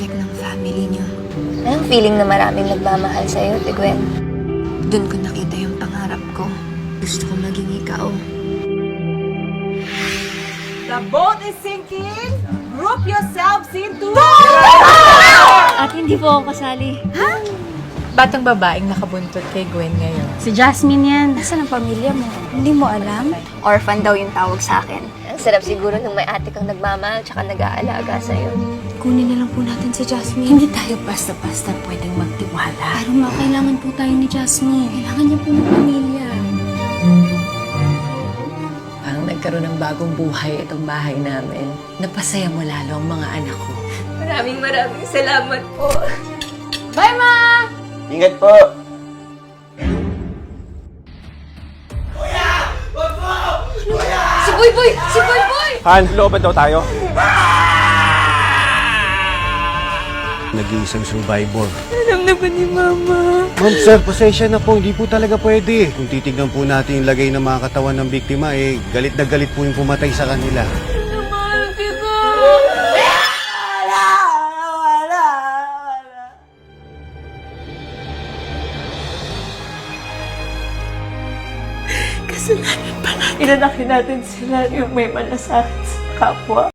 perfect ng family niyo. Anong feeling na maraming nagmamahal sa'yo, Tigwen? Doon ko nakita yung pangarap ko. Gusto ko maging ikaw. The boat is sinking. Group yourselves into... At hindi po ako kasali. Batang babaeng nakabuntot kay Gwen ngayon. Si Jasmine yan. Nasaan ang pamilya mo? Hindi mo alam? Orphan daw yung tawag sa akin. Ang sarap siguro nung may ate kang nagmamahal tsaka nag-aalaga sa'yo. Kunin na lang po natin si Jasmine. Hindi tayo basta-basta pwedeng magtiwala. Pero kailangan po tayo ni Jasmine. Kailangan niya po ng pamilya. Parang nagkaroon ng bagong buhay itong bahay namin. Napasaya mo lalo ang mga anak ko. Maraming salamat po. Bye, Ma! Ingat po! Si Boy! Si Boy! Han, looban daw tayo. Nag-iisang survivor. Alam na ba ni Mama? Ma'am, sir, pasensya na po. Hindi po talaga pwede. Kung titignan po natin yung lagay ng mga katawan ng biktima, galit na galit po yung pumatay sa kanila. Mahal kita! Inanakin natin sila yung may malasakit sa kapwa.